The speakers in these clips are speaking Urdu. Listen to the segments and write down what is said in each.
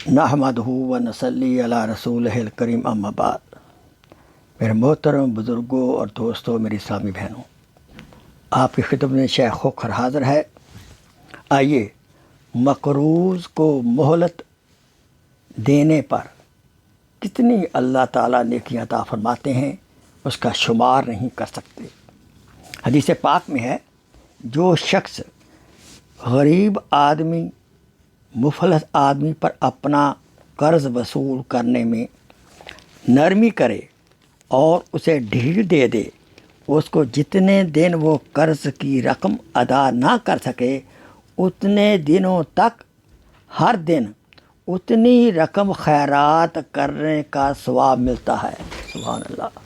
نحمدہ و نصلی علی رسولہ الکریم اما بعد۔ میرے محترم بزرگوں اور دوستوں، میری اسلامی بہنوں، آپ کی خدمت میں شیخ خوخر حاضر ہے۔ آئیے مقروض کو مہلت دینے پر کتنی اللہ تعالیٰ نیکیاں عطا فرماتے ہیں، اس کا شمار نہیں کر سکتے۔ حدیث پاک میں ہے، جو شخص غریب آدمی، مفلس آدمی پر اپنا قرض وصول کرنے میں نرمی کرے اور اسے ڈھیل دے دے، اس کو جتنے دن وہ قرض کی رقم ادا نہ کر سکے اتنے دنوں تک ہر دن اتنی رقم خیرات کرنے کا ثواب ملتا ہے۔ سبحان اللہ۔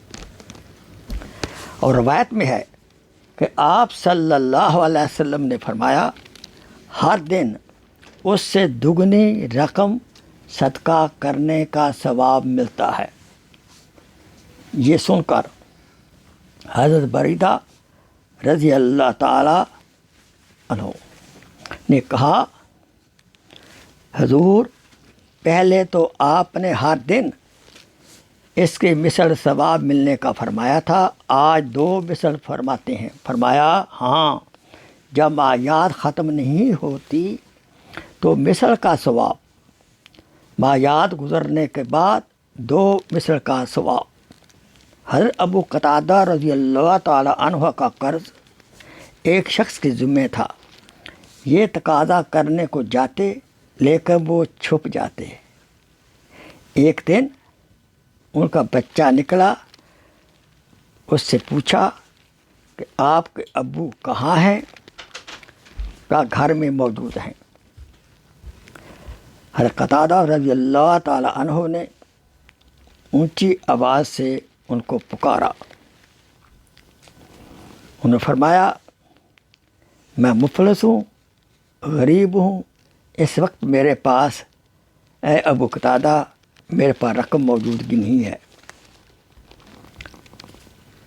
اور روایت میں ہے کہ آپ صلی اللہ علیہ وسلم نے فرمایا، ہر دن اس سے دگنی رقم صدقہ کرنے کا ثواب ملتا ہے۔ یہ سن کر حضرت بریدہ رضی اللہ تعالی عنہ نے کہا، حضور، پہلے تو آپ نے ہر دن اس کے مثل ثواب ملنے کا فرمایا تھا، آج 2 مثل فرماتے ہیں۔ فرمایا، ہاں، جب آیات ختم نہیں ہوتی تو مثل کا ثواب، آیات گزرنے کے بعد 2 مثل کا ثواب۔ حضرت ابو قتادہ رضی اللہ تعالی عنہ کا قرض ایک شخص کے ذمہ تھا۔ یہ تقاضا کرنے کو جاتے لیکن وہ چھپ جاتے۔ ایک دن ان کا بچہ نکلا، اس سے پوچھا کہ آپ کے ابو کہاں ہیں؟ کہا گھر میں موجود ہیں۔ حضرت قتادہ رضی اللہ تعالی عنہ نے اونچی آواز سے ان کو پکارا۔ انہوں نے فرمایا، میں مفلس ہوں، غریب ہوں، اس وقت میرے پاس، اے ابو قتادہ، میرے پاس رقم موجودگی نہیں ہے،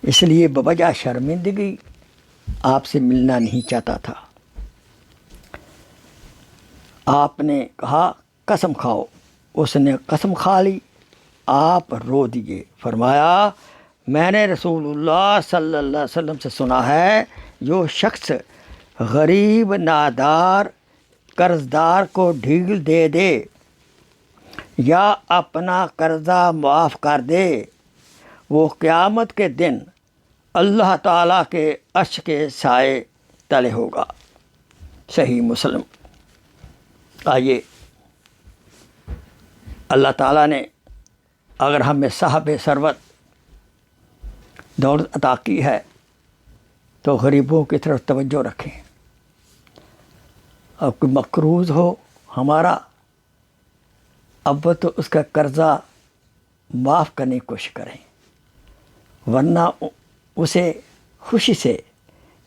اس لیے بوجہ شرمندگی آپ سے ملنا نہیں چاہتا تھا۔ آپ نے کہا قسم کھاؤ۔ اس نے قسم کھا لی۔ آپ رو دیے۔ فرمایا، میں نے رسول اللہ صلی اللہ علیہ وسلم سے سنا ہے، جو شخص غریب نادار قرضدار کو ڈھیل دے دے یا اپنا قرضہ معاف کر دے، وہ قیامت کے دن اللہ تعالیٰ کے عرش کے سائے تلے ہوگا۔ صحیح مسلم۔ آئیے، اللہ تعالیٰ نے اگر ہمیں صاحب ثروت دولت عطا کی ہے تو غریبوں کی طرف توجہ رکھیں۔ اب کوئی مقروض ہو ہمارا، اب تو اس کا قرضہ معاف کرنے کی کوشش کریں، ورنہ اسے خوشی سے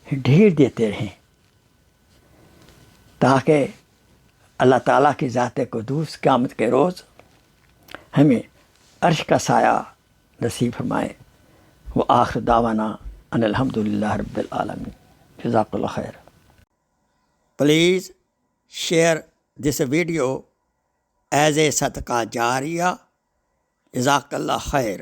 ڈھیل دیتے رہیں، تاکہ اللہ تعالیٰ کی ذات قدوس قیامت کے روز ہمیں عرش کا سایہ نصیب فرمائے۔ وآخر دعوانا ان الحمدللہ رب العالمین۔ جزاک اللہ خیر۔ Please share this video as a صدقہ جاریہ۔ جزاک اللہ خیر۔